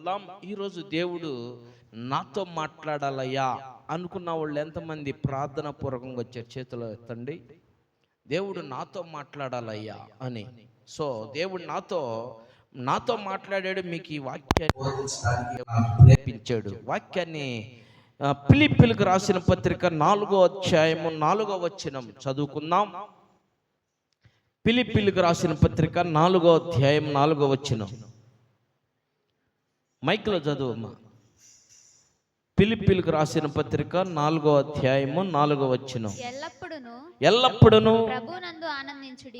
వెళ్దాం. ఈరోజు దేవుడు నాతో మాట్లాడాలయ్యా అనుకున్న వాళ్ళు ఎంతమంది ప్రార్థన పూర్వకంగా వచ్చారు? చేతులు ఎత్తండి. దేవుడు నాతో మాట్లాడాలయ్యా అని. సో దేవుడు నాతో మాట్లాడాడు. మీకు ఈ వాక్యాన్ని ప్రేరేపించాడు. వాక్యాన్ని ఫిలిప్పీయులకు రాసిన పత్రిక 4వ అధ్యాయము 4వ వచనం చదువుకుందాం. ఫిలిప్పీయులకు రాసిన పత్రిక 4వ అధ్యాయం 4వ వచనం. మైక్లో చదువమ్మా. ఫిలిప్పీయులకు రాసిన పత్రిక 4వ అధ్యాయము 4వ వచనం. ఎల్లప్పుడును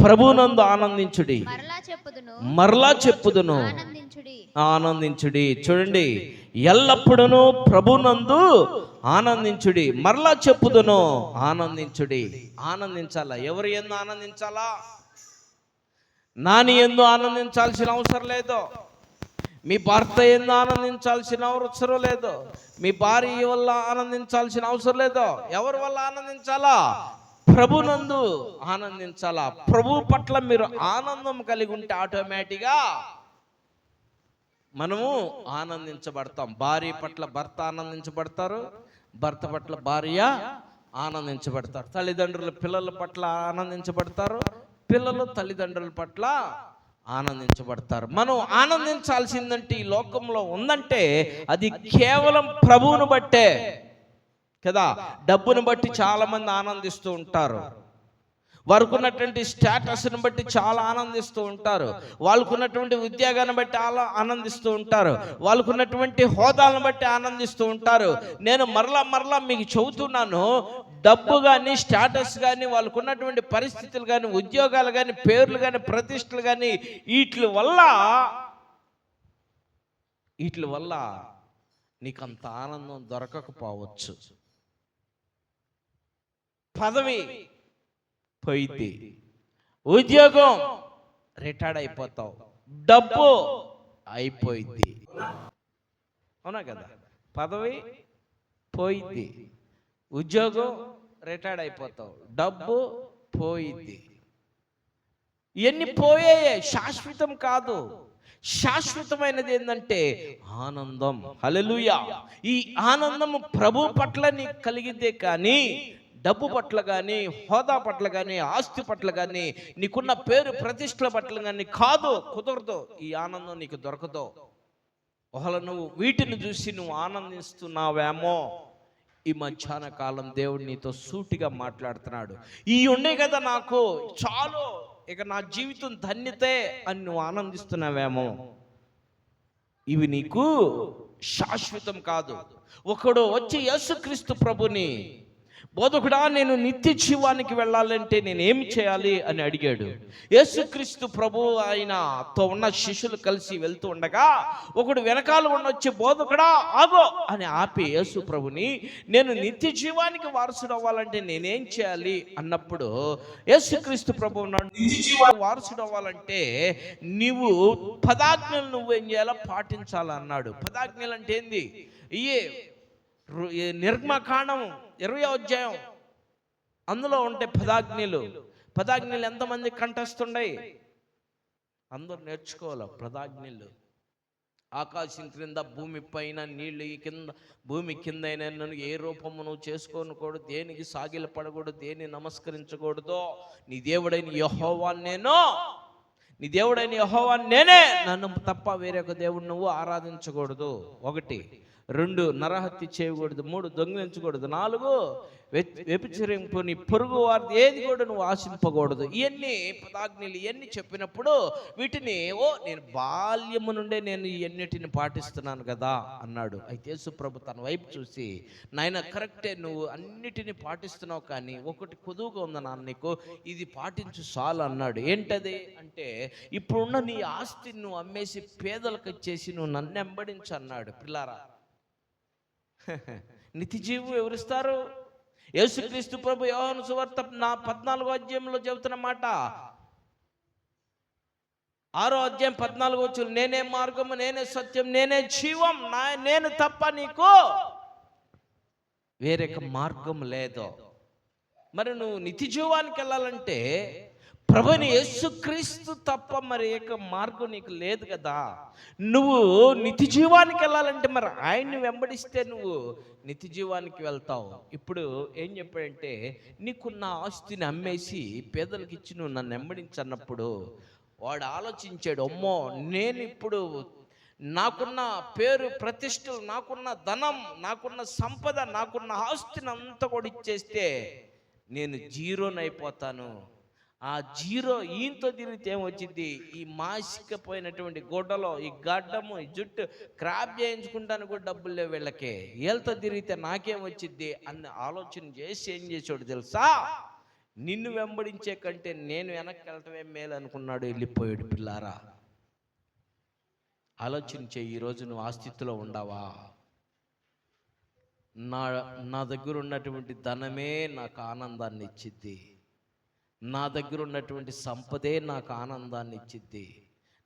ప్రభునందు ఆనందించుడి. మరలా చెప్పుదును ఆనందించుడి. చూడండి, ఎల్లప్పుడును ప్రభునందు ఆనందించుడి, మరలా చెప్పుదును ఆనందించుడి. ఆనందించాలా? ఎవరు ఎందు ఆనందించాలా? నాని ఎందు ఆనందించాల్సిన అవసరం లేదు. మీ భర్త ఎందు ఆనందించాల్సిన అవసరం లేదు. మీ భార్య వల్ల ఆనందించాల్సిన అవసరం లేదు. ఎవరి వల్ల ఆనందించాలా? ప్రభునందు ఆనందించాలా. ప్రభు పట్ల మీరు ఆనందం కలిగి ఉంటే ఆటోమేటిక్గా మనము ఆనందించబడతాం. భార్య పట్ల భర్త ఆనందించబడతారు, భర్త పట్ల భార్య ఆనందించబడతారు. తల్లిదండ్రులు పిల్లల పట్ల ఆనందించబడతారు, పిల్లలు తల్లిదండ్రుల పట్ల ఆనందించబడతారు. మనం ఆనందించాల్సిందంటే ఈ లోకంలో ఉందంటే అది కేవలం ప్రభువును బట్టే కదా. డబ్బును బట్టి చాలా మంది ఆనందిస్తూ ఉంటారు. వారికి ఉన్నటువంటి స్టేటస్ని బట్టి చాలా ఆనందిస్తూ ఉంటారు. వాళ్ళకు ఉన్నటువంటి ఉద్యోగాన్ని బట్టి ఆనందిస్తూ ఉంటారు. వాళ్ళకు ఉన్నటువంటి హోదాలను బట్టి ఆనందిస్తూ ఉంటారు. నేను మరలా మీకు చెబుతున్నాను, డబ్బు కానీ స్టేటస్ కానీ వాళ్ళకు ఉన్నటువంటి పరిస్థితులు కానీ ఉద్యోగాలు కానీ పేర్లు కానీ ప్రతిష్టలు కానీ వీటి వల్ల నీకు అంత ఆనందం దొరకకపోవచ్చు. పదవి పోయింది, ఉద్యోగం రిటైర్డ్ అయిపోతావు, డబ్బు అయిపోయింది. అవునా కదా? పదవి పోయింది, ఉద్యోగం రిటైర్డ్ అయిపోతావు, డబ్బు పోయింది. ఇవన్నీ పోయాయే, శాశ్వతం కాదు. శాశ్వతమైనది ఏంటంటే ఆనందం. హల్లెలూయా. ఈ ఆనందము ప్రభు పట్ల నీకు కలిగితే కానీ, డబ్బు పట్ల కానీ, హోదా పట్ల కానీ, ఆస్తి పట్ల కానీ, నీకున్న పేరు ప్రతిష్టల పట్ల కానీ కాదు, కుదరదు. ఈ ఆనందం నీకు దొరకదు. ఒకవేళ నువ్వు వీటిని చూసి నువ్వు ఆనందిస్తున్నావేమో, ఈ మధ్యాహ్న కాలం దేవుడు నీతో సూటిగా మాట్లాడుతున్నాడు. ఈ ఉండే కదా నాకు చాలు, ఇక నా జీవితం ధన్యతే అని నువ్వు ఆనందిస్తున్నావేమో, ఇవి నీకు శాశ్వతం కాదు. ఒకడు వచ్చి యేసుక్రీస్తు ప్రభుని, బోధకుడా నేను నిత్య జీవానికి వెళ్ళాలంటే నేను ఏం చేయాలి అని అడిగాడు. యేసుక్రీస్తు ప్రభు ఆయనతో ఉన్న శిష్యులు కలిసి వెళ్తూ ఉండగా ఒకడు వెనకాల ఉండొచ్చి, బోధకుడా ఆగో అని ఆపి యేసు ప్రభుని, నేను నిత్య జీవానికి వారసుడు అవ్వాలంటే నేనేం చేయాలి అన్నప్పుడు యేసుక్రీస్తు ప్రభు ఉన్నాడు, నిత్య జీవానికి వారసుడు అవ్వాలంటే నీవు పదాజ్ఞలు నువ్వేం చేయాలో పాటించాలన్నాడు. పదాజ్ఞలు అంటే ఏంది? ఇయే నిర్గమకాండం 20వ అధ్యాయం అందులో ఉంటే పదాజ్ఞలు. పదాజ్ఞలు ఎంతమంది కంఠస్థుండయి? అందరూ నేర్చుకోవాలి పదాజ్ఞలు. ఆకాశం క్రింద భూమి పైన నీళ్ళు ఈ కింద భూమి కింద నన్ను ఏ రూపము నువ్వు చేసుకోనకూడదు, దేనికి సాగిల పడకూడదు, దేన్ని నమస్కరించకూడదు. నీ దేవుడైన యెహోవాను నేనే, నన్ను తప్ప వేరే ఒక దేవుడు నువ్వు ఆరాధించకూడదు. 1, 2 నరహత్య చేయకూడదు, 3 దొంగిలించకూడదు, 4 వ్యభిచరింపు, నీ పొరుగు వారిది ఏది కూడా నువ్వు ఆశింపకూడదు. ఇవన్నీ పదాజ్ఞలు. ఇవన్నీ చెప్పినప్పుడు వీటిని నేను బాల్యము నుండే నేను ఇవన్నిటిని పాటిస్తున్నాను కదా అన్నాడు. అయితే యేసుప్రభు తన వైపు చూసి, నాయన కరెక్టే, నువ్వు అన్నిటిని పాటిస్తున్నావు, కానీ ఒకటి కొదువుగా ఉంది నాన్న నీకు, ఇది పాటించు చాలు అన్నాడు. ఏంటది అంటే, ఇప్పుడున్న నీ ఆస్తిని నువ్వు అమ్మేసి పేదలకు ఇచ్చేసి నువ్వు నన్ను వెంబడించు అన్నాడు. పిల్లారా, నిత్య జీవం ఎవరిస్తారు? యేసుక్రీస్తు ప్రభు యోహాను సువార్త 14వ అధ్యాయంలో చెబుతున్న మాట, 6వ అధ్యాయం 14వ వచనం, నేనే మార్గము, నేనే సత్యం, నేనే జీవం, నేను తప్ప నీకు వేరొక మార్గం లేదు. మరి నువ్వు నిత్య జీవానికి వెళ్ళాలంటే ప్రభుని యేసుక్రీస్తు తప్ప మరి ఏక మార్గం నీకు లేదు కదా. నువ్వు నిత్య జీవానికి వెళ్ళాలంటే మరి ఆయన్ని వెంబడిస్తే నువ్వు నిత్య జీవానికి వెళ్తావు. ఇప్పుడు ఏం చెప్పాడంటే, నీకున్న ఆస్తిని అమ్మేసి పేదలకు ఇచ్చి నువ్వు నన్ను వెంబడించన్నప్పుడు వాడు ఆలోచించాడు, అమ్మో నేను ఇప్పుడు నాకున్న పేరు ప్రతిష్టలు, నాకున్న ధనం, నాకున్న సంపద, నాకున్న ఆస్తిని అంతా కూడా ఇచ్చేస్తే నేను జీరోనైపోతాను. ఆ జీరో ఈయంతో తిరిగితే ఏమొచ్చింది, ఈ మాసికపోయినటువంటి గుడ్డలో ఈ గడ్డము ఈ జుట్టు క్రాప్ చేయించుకుంటానికి కూడా డబ్బులు లేవు వీళ్ళకి, వీళ్ళతో తిరిగితే నాకేం వచ్చింది అన్న ఆలోచన చేసి ఏం చేసాడు తెలుసా, నిన్ను వెంబడించే కంటే నేను వెనక్కి వెళ్ళటమే మేలు అనుకున్నాడు, వెళ్ళిపోయాడు. పిల్లారా ఆలోచించే, ఈరోజు నువ్వు ఆ స్థితిలో ఉండవా? నా దగ్గర ఉన్నటువంటి ధనమే నాకు ఆనందాన్ని ఇచ్చిద్ది, నా దగ్గర ఉన్నటువంటి సంపదే నాకు ఆనందాన్ని ఇచ్చిద్ది,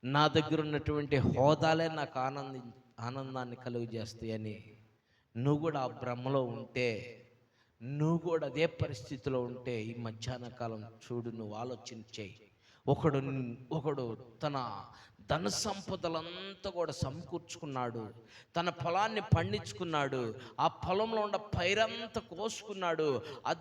నా దగ్గర ఉన్నటువంటి హోదాలే నాకు ఆనందాన్ని కలుగు చేస్తాయని నువ్వు కూడా ఆ భ్రమలో ఉంటే, నువ్వు కూడా అదే పరిస్థితిలో ఉంటే ఈ మధ్యాహ్న కాలం చూడు, నువ్వు ఆలోచించేయి. ఒకడు తన ధన సంపదలంతా కూడా సమకూర్చుకున్నాడు, తన పొలాన్ని పండించుకున్నాడు, ఆ పొలంలో ఉన్న పైరంతా కోసుకున్నాడు,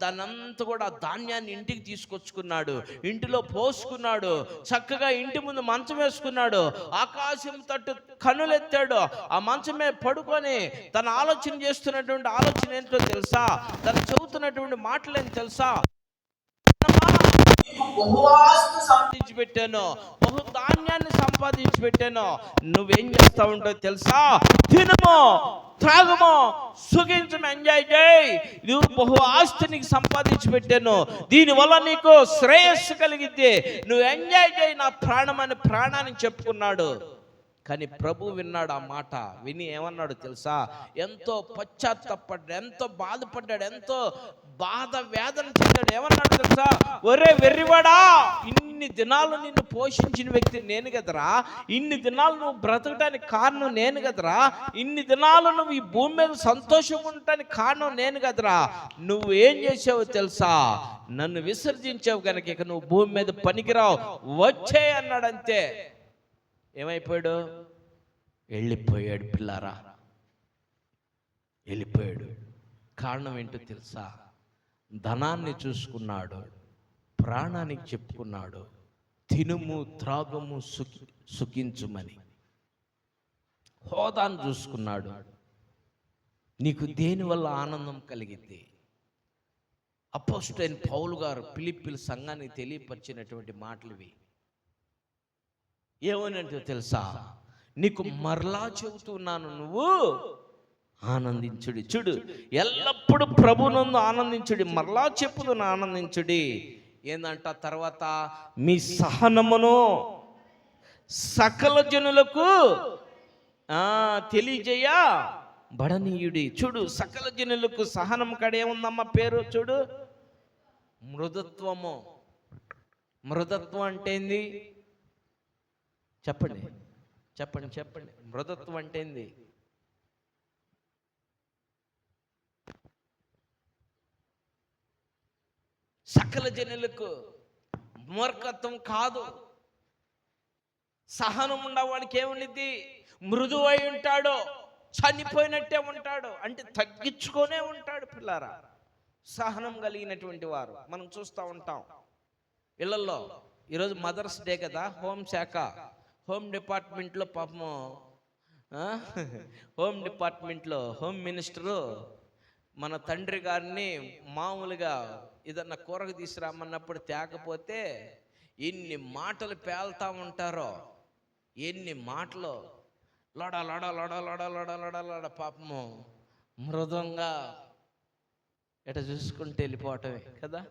దానంతా కూడా ఆ ధాన్యాన్ని ఇంటికి తీసుకొచ్చుకున్నాడు, ఇంటిలో పోసుకున్నాడు, చక్కగా ఇంటి ముందు మంచం వేసుకున్నాడు, ఆకాశం తట్టు కన్నులెత్తాడు, ఆ మంచమే పడుకొని తన ఆలోచన చేస్తున్నటువంటి ఆలోచన ఏంటో తెలుసా, తను చెబుతున్నటువంటి మాటలు ఏంటో తెలుసా, బహువాస్తు సంపాదించి పెట్టాను, బహు ధాన్యాన్ని సంపాదించి పెట్టాను, నువ్వేం చేస్తా ఉంటావు తెలుసా, తినము, త్రాగము, సుఖించము, ఎంజాయ్ చేయి. నువ్వు బహు ఆస్తి నీకు సంపాదించి పెట్టాను, దీనివల్ల నీకు శ్రేయస్సు కలిగిద్ది, నువ్వు ఎంజాయ్ చేయి నా ప్రాణం అని ప్రాణాన్ని చెప్పుకున్నాడు. కానీ ప్రభు విన్నాడు, ఆ మాట విని ఏమన్నాడు తెలుసా, ఎంతో పశ్చాత్తాపడ్డాడు, ఎంతో బాధపడ్డాడు, ఎంతో బాధ వేదన చెందాడు. ఏమన్నాడు తెలుసా, ఒరే వెర్రివాడా, ఇన్ని దినాలు నిన్ను పోషించిన వ్యక్తి నేను కదరా, ఇన్ని దినాలు నువ్వు బ్రతకడానికి కారణం నేను కదరా, ఇన్ని దినాలు నువ్వు ఈ భూమి మీద సంతోషంగా ఉండటానికి కారణం నేను కదరా, నువ్వు ఏం చేసావు తెలుసా, నన్ను విసర్జించావు కనుక ఇక నువ్వు భూమి మీద పనికిరావు, వచ్చే అన్నాడు. అంతే, ఏమైపోయాడు, వెళ్ళిపోయాడు. పిల్లారా వెళ్ళిపోయాడు. కారణం ఏంటో తెలుసా, ధనాన్ని చూసుకున్నాడు, ప్రాణానికి చెప్పుకున్నాడు, తినుము త్రాగము సుఖించుమని హోదాను చూసుకున్నాడు. నీకు దేనివల్ల ఆనందం కలిగింది? అపోస్తలుడైన పౌలు గారు ఫిలిప్పీల సంఘానికి తెలియపరిచినటువంటి మాటలు ఇవి. ఏమనంటే తెలుసా, నీకు మరలా చెబుతున్నాను, నువ్వు ఆనందించుడి. చూడు, ఎల్లప్పుడూ ప్రభునందు ఆనందించుడి, మరలా చెప్పుదును ఆనందించుడి. ఏందంట తర్వాత, మీ సహనమును సకల జనులకు తెలియజేయ బడనీయుడి. చూడు, సకల జనులకు సహనం కడేముందమ్మ పేరు, చూడు, మృదుత్వము. మృదుత్వం అంటే ఏంది చెప్పండి, చెప్పండి, చెప్పండి. మృదుత్వం అంటే ఏంది? సకల జనులకు మూర్ఖత్వం కాదు. సహనం ఉండవాడికి ఏముండిద్ది, మృదువై ఉంటాడు, చనిపోయినట్టే ఉంటాడు, అంటే తగ్గించుకొనే ఉంటాడు. పిల్లారా, సహనం కలిగినటువంటి వారు మనం చూస్తూ ఉంటాం ఇళ్లలో. ఈరోజు మదర్స్ డే కదా, హోంశాఖ హోమ్ డిపార్ట్మెంట్లో పాపము, హోమ్ డిపార్ట్మెంట్లో హోమ్ మినిస్టరు మన తండ్రి గారిని మామూలుగా ఏదన్నా కూరకు తీసుకురామన్నప్పుడు తేకపోతే ఎన్ని మాటలు పేలుతూ ఉంటారో, ఎన్ని మాటలు, లడ లడ లడ లడ లడ లడ లడ, పాపము మృదంగా ఎట చూసుకుంటూ వెళ్ళిపోవటమే కదా.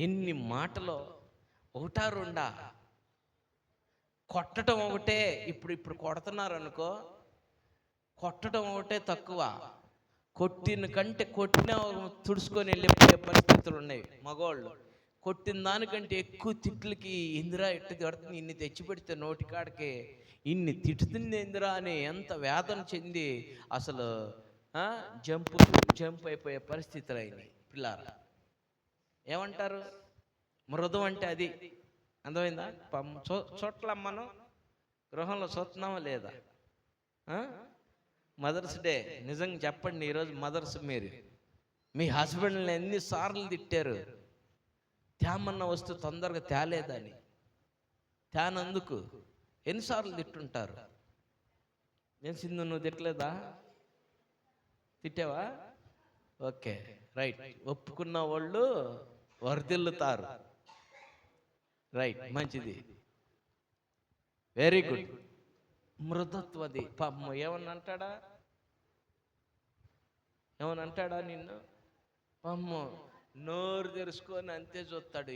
ఎన్ని మాటలు, ఒకటా రెండా, కొట్టడం ఒకటే. ఇప్పుడు కొడుతున్నారు అనుకో, కొట్టడం ఒకటే తక్కువ, కొట్టిన కంటే కొట్టిన తుడుచుకొని వెళ్ళిపోయే పరిస్థితులు ఉన్నాయి. మగవాళ్ళు కొట్టిన దానికంటే ఎక్కువ తిట్లకి, ఇందిరా ఎట్టు తిడుతుంది, ఇన్ని తెచ్చిపెడితే నోటికాడికి ఇన్ని తిట్టుతుంది ఇందిరా అని ఎంత వేదన చెంది అసలు జంప్ అయిపోయే పరిస్థితులు అయినాయి. పిల్లారా ఏమంటారు, మృదం అంటే అది అర్థమైందా? చోట్ల మనం గృహంలో చూస్తున్నామా లేదా? మదర్స్ డే నిజంగా చెప్పండి, ఈరోజు మదర్స్ మీరు మీ హస్బెండ్ని ఎన్నిసార్లు తిట్టారు? తేమన్న వస్తువు తొందరగా తేలేదని, తేనందుకు ఎన్నిసార్లు తిట్టుంటారు? ఏం సింధు, నువ్వు తిట్టలేదా? తిట్టావా? Okay, right. ఒప్పుకున్న వాళ్ళు వర్ధిల్లుతారు. రైట్, మంచిది, వెరీ గుడ్. మృదుత్వది. పాపం ఏమన్నా అంటాడా నిన్ను? పాపం నోరు తెరుచుకొని అంతే చూస్తాడు.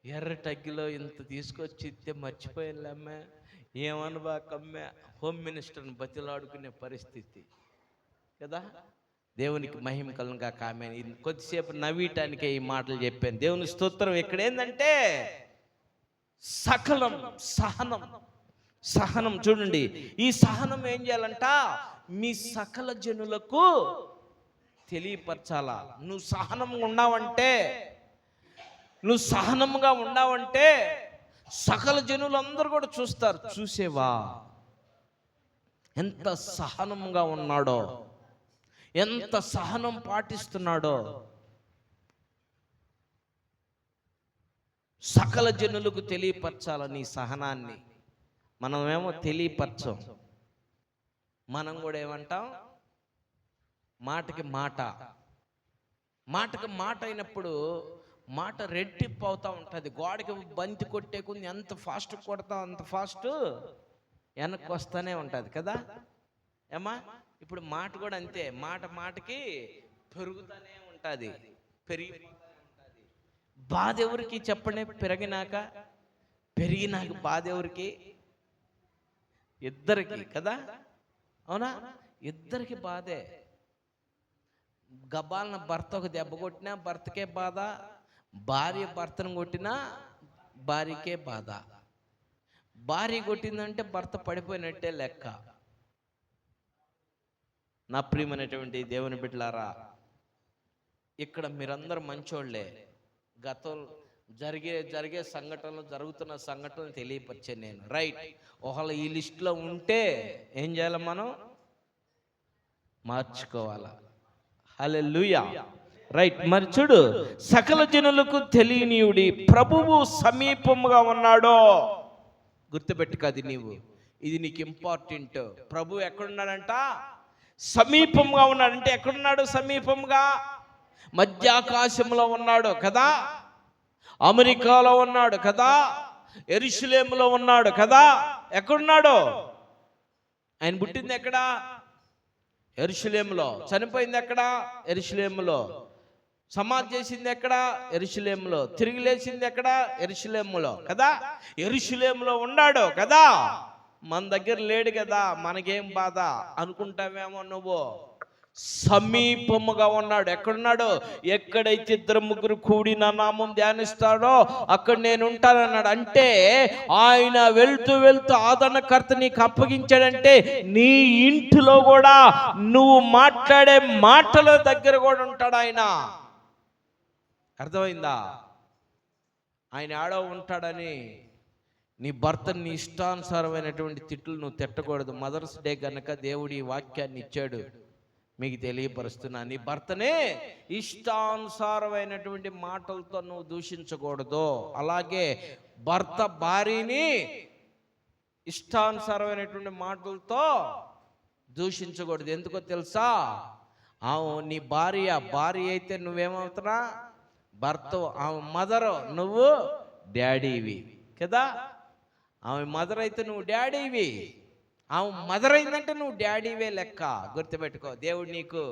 ఎర్రటగ్గిలో ఇంత తీసుకొచ్చి ఇస్తే మర్చిపోయాలమ్మే, ఏమనబాకమ్మే, హోమ్ మినిస్టర్ని బతిలాడుకునే పరిస్థితి కదా. దేవునికి మహిమ కలుగును గాక. ఆమేన్. కొద్దిసేపు నవ్వటానికే ఈ మాటలు చెప్పాను. దేవుని స్తోత్రం. ఇక్కడ ఏంటంటే సకలం సహనం చూడండి. ఈ సహనం ఏం చేయాలంట? మీ సకల జనులకు తెలియపరచాలా. నువ్వు సహనంగా ఉన్నావంటే సకల జనులందరూ కూడా చూస్తారు. చూసేవా ఎంత సహనంగా ఉన్నాడో, ఎంత సహనం పాటిస్తున్నాడో. సకల జనులకు తెలియపరచాలని సహనాన్ని మనమేమో తెలియపరచం. మనం కూడా ఏమంటాం? మాటకి మాట అయినప్పుడు మాట రెట్టింపు అవుతా ఉంటుంది. గోడకి బంతి కొట్టే కొంది ఎంత ఫాస్ట్ కొడతాం అంత ఫాస్ట్ వెనక్కి వస్తూనే ఉంటుంది కదా. ఏమా ఇప్పుడు మాట కూడా అంతే, మాటకి పెరుగుతూనే ఉంటుంది, పెరిగిపోతూనే ఉంటుంది. బాధ ఎవరికి చెప్పండి? పెరిగినాక బాధ ఎవరికి? ఇద్దరికి కదా, అవునా? ఇద్దరికి బాధే. గబాలన భర్త ఒక దెబ్బ కొట్టినా భర్తకే బాధ, భార్య భర్తను కొట్టినా భార్యకే బాధ. భార్య కొట్టిందంటే భర్త పడిపోయినట్టే లెక్క. నా ప్రియమైనటువంటి దేవుని బిడ్డలారా, ఇక్కడ మీరందరూ మంచోళ్లే. గతం జరిగే సంఘటనలు, జరుగుతున్న సంఘటనలు తెలియపరిచాను నేను. రైట్. ఒకవేళ ఈ లిస్టులో ఉంటే ఏం చేయాలి? మనం మార్చుకోవాలా. హల్లెలూయా. రైట్. మరి చూడు, సకల జనులకు తెలియనీయుడి ప్రభువు సమీపముగా ఉన్నాడో. గుర్తుపెట్టుకు, అది ఇది నీకు ఇంపార్టెంట్. ప్రభు ఎక్కడున్నాడంట? సమీపంగా ఉన్నాడంటే ఎక్కడున్నాడు? సమీపంగా మధ్యాకాశంలో ఉన్నాడు కదా, అమెరికాలో ఉన్నాడు కదా, యెరూషలేములో ఉన్నాడు కదా. ఎక్కడున్నాడు? ఆయన పుట్టింది ఎక్కడ? యెరూషలేములో. చనిపోయింది ఎక్కడ? యెరూషలేములో. సమాధి చేసింది ఎక్కడ? యెరూషలేములో. తిరిగి లేచింది ఎక్కడ? యెరూషలేములో కదా. యెరూషలేములో ఉన్నాడు కదా. మన దగ్గర లేడు కదా, మనకేం బాధ అనుకుంటావేమో నువ్వు. సమీపముగా ఉన్నాడు. ఎక్కడున్నాడు? ఎక్కడైతే 2-3 కూడి నా నామం ధ్యానిస్తాడో అక్కడ నేను ఉంటానన్నాడు. అంటే ఆయన వెళ్తూ ఆదరణకర్త నీకు అప్పగించాడంటే నీ ఇంటిలో కూడా నువ్వు మాట్లాడే మాటల దగ్గర కూడా ఉంటాడు ఆయన. అర్థమైందా? ఆయన ఆడో ఉంటాడని నీ భర్తని నీ ఇష్టానుసారమైనటువంటి తిట్లు నువ్వు తిట్టకూడదు. మదర్స్ డే కనుక దేవుడి వాక్యాన్ని ఇచ్చాడు, మీకు తెలియపరుస్తున్నా. నీ భర్తనే ఇష్టానుసారమైనటువంటి మాటలతో నువ్వు దూషించకూడదు. అలాగే భర్త భార్యని ఇష్టానుసారమైనటువంటి మాటలతో దూషించకూడదు. ఎందుకో తెలుసా? నీ భార్య అయితే నువ్వేమవుతున్నా? భర్త. ఆమె మదర్, నువ్వు డాడీవి కదా. ఆమె మదర్ అయితే నువ్వు డాడీవి. ఆమె మదర్ అయిందంటే నువ్వు డాడీవే లెక్క. గుర్తుపెట్టుకో. దేవుడు నీకు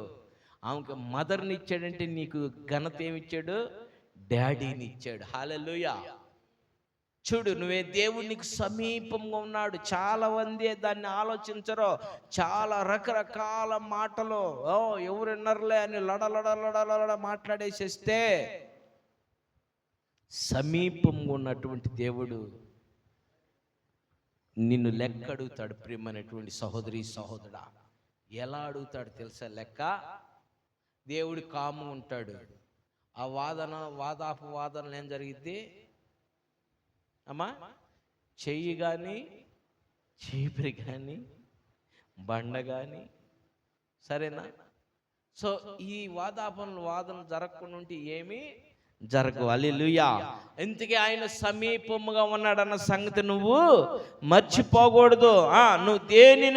ఆమెకు మదర్ని ఇచ్చాడంటే నీకు ఘనత ఏమిచ్చాడు? డాడీని ఇచ్చాడు. హల్లెలూయా. చూడు, నువ్వే దేవుడు నీకు సమీపంగా ఉన్నాడు. చాలా మంది దాన్ని ఆలోచించరో. చాలా రకరకాల మాటలు ఎవరు విన్నర్లే అని లడ మాట్లాడేసేస్తే సమీపంగా ఉన్నటువంటి దేవుడు నిన్ను లెక్క అడుగుతాడు. ప్రియమైనటువంటి సహోదరి సహోదరుడా, ఎలా అడుగుతాడు తెలుసా? లెక్క. దేవుడు కాము ఉంటాడు. ఆ వాదాపవాదనలు ఏం జరిగిద్ది అమ్మా? చెయ్యి కానీ, చీపిరి కానీ, బండ కానీ, సరేనా? సో ఈ వాదన జరగకుండా ఉంటే ఏమీ జరగవు. హల్లెలూయా. ఇంతకీ ఆయన సమీపముగా ఉన్నాడన్న సంగతి నువ్వు మర్చిపోకూడదు. నువ్వు దేని